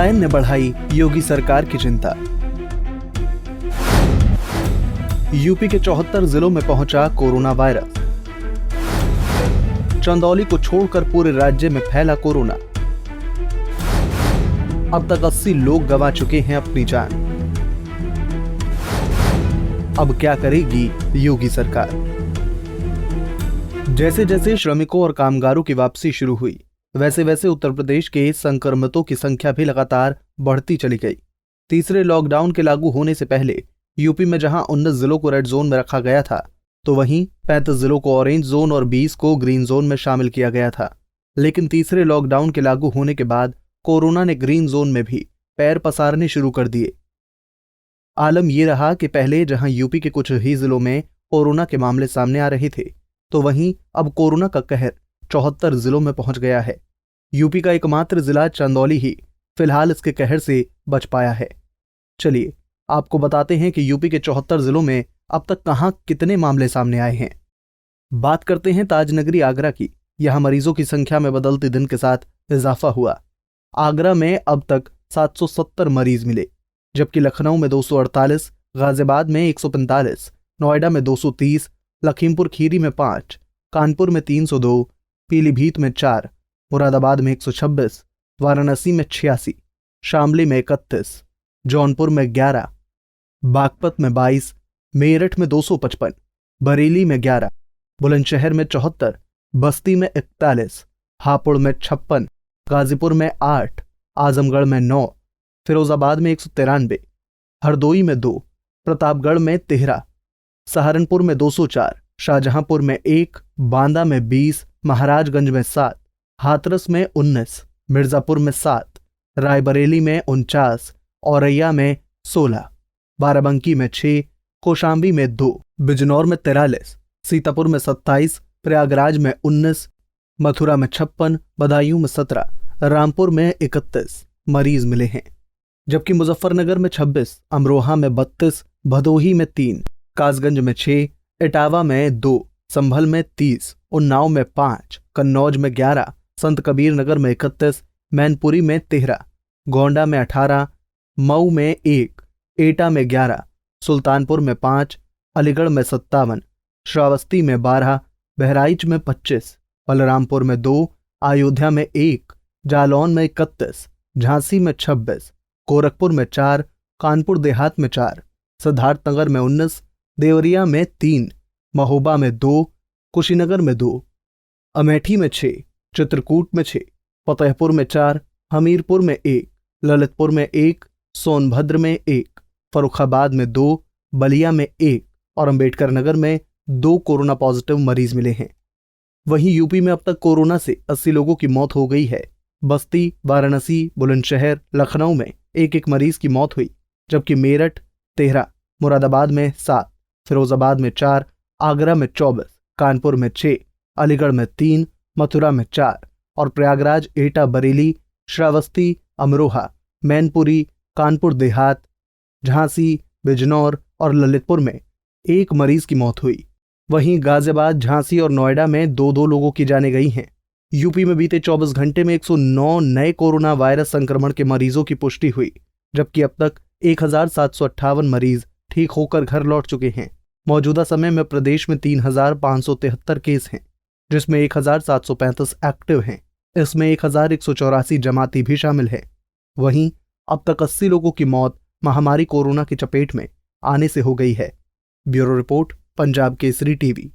पलायन ने बढ़ाई योगी सरकार की चिंता। यूपी के 74 जिलों में पहुंचा कोरोना वायरस। चंदौली को छोड़कर पूरे राज्य में फैला कोरोना। अब तक 80 लोग गंवा चुके हैं अपनी जान। अब क्या करेगी योगी सरकार? जैसे जैसे श्रमिकों और कामगारों की वापसी शुरू हुई, वैसे वैसे उत्तर प्रदेश के संक्रमितों की संख्या भी लगातार बढ़ती चली गई। तीसरे लॉकडाउन के लागू होने से पहले यूपी में जहां 19 जिलों को रेड जोन में रखा गया था, तो वहीं 35 जिलों को ऑरेंज जोन और 20 को ग्रीन जोन में शामिल किया गया था। लेकिन तीसरे लॉकडाउन के लागू होने के बाद कोरोना ने ग्रीन जोन में भी पैर पसारने शुरू कर दिए। आलम यह रहा कि पहले जहां यूपी के कुछ ही जिलों में कोरोना के मामले सामने आ रहे थे, तो वहीं अब कोरोना का कहर 74 जिलों में पहुंच गया है। यूपी का एकमात्र जिला चंदौली ही फिलहाल इसके कहर से बच पाया है। चलिए आपको बताते हैं कि यूपी के 74 जिलों में अब तक कहां कितने मामले सामने आए हैं। बात करते हैं ताजनगरी आगरा की। यहां मरीजों की संख्या में बदलते दिन के साथ इजाफा हुआ। आगरा में अब तक 770 मरीज मिले, जबकि लखनऊ में 248, गाजियाबाद में 145, नोएडा में 230, लखीमपुर खीरी में 5, कानपुर में 302, पीलीभीत में 4, मुरादाबाद में 126, वाराणसी में 86, शामली में 31, जौनपुर में 11, बागपत में 22, मेरठ में 255, बरेली में 11, बुलंदशहर में 74, बस्ती में 41, हापुड़ में 56, गाजीपुर में 8, आजमगढ़ में 9, फिरोजाबाद में 193, हरदोई में 2, प्रतापगढ़ में 13, सहारनपुर में 204, शाहजहांपुर में 1, बांदा में 20, महाराजगंज में 7, हाथरस में 19, मिर्जापुर में 7, रायबरेली में 49, औरैया में 16, बाराबंकी में 6, कौशाम्बी में 2, बिजनौर में 43, सीतापुर में 27, प्रयागराज में 19, मथुरा में 56, बदायूं में 17, रामपुर में 31 मरीज मिले हैं, जबकि मुजफ्फरनगर में 26, अमरोहा में 32, भदोही में 3, कासगंज में 6, इटावा में 2, संभल में 30, उन्नाव में 5, कन्नौज में 11, संत कबीर नगर में 31, मैनपुरी में 13, गोंडा में 18, मऊ में 1, एटा में 11, सुल्तानपुर में 5, अलीगढ़ में 57, श्रावस्ती में 12, बहराइच में 25, बलरामपुर में 2, अयोध्या में 1, जालौन में 31, झांसी में 26, गोरखपुर में 4, कानपुर देहात में 4, सिद्धार्थनगर में 19, देवरिया में 3, महोबा में 2, कुशीनगर में 2, अमेठी में 6, चित्रकूट में 6, फतेहपुर में 4, हमीरपुर में 1, ललितपुर में 1, सोनभद्र में 1, फर्रुखाबाद में 2, बलिया में 1 और अंबेडकर नगर में 2 कोरोना पॉजिटिव मरीज मिले हैं। वहीं यूपी में अब तक कोरोना से 80 लोगों की मौत हो गई है। बस्ती, वाराणसी, बुलंदशहर, लखनऊ में 1-1 मरीज की मौत हुई, जबकि मेरठ 13, मुरादाबाद में 7, फिरोजाबाद में 4, आगरा में 24, कानपुर में 6, अलीगढ़ में 3, मथुरा में 4 और प्रयागराज, एटा, बरेली, श्रावस्ती, अमरोहा, मैनपुरी, कानपुर देहात, झांसी, बिजनौर और ललितपुर में 1 मरीज की मौत हुई। वहीं गाजियाबाद, झांसी और नोएडा में 2-2 लोगों की जानें गई हैं। यूपी में बीते 24 घंटे में 109 नए कोरोना वायरस संक्रमण के मरीजों की पुष्टि हुई, जबकि अब तक 1758 मरीज ठीक होकर घर लौट चुके हैं। मौजूदा समय में प्रदेश में 3573 केस हैं, जिसमें 1735 एक्टिव हैं। इसमें 1184 जमाती भी शामिल है। वहीं अब तक 80 लोगों की मौत महामारी कोरोना की चपेट में आने से हो गई है। Bureau report, Punjab Kesari TV.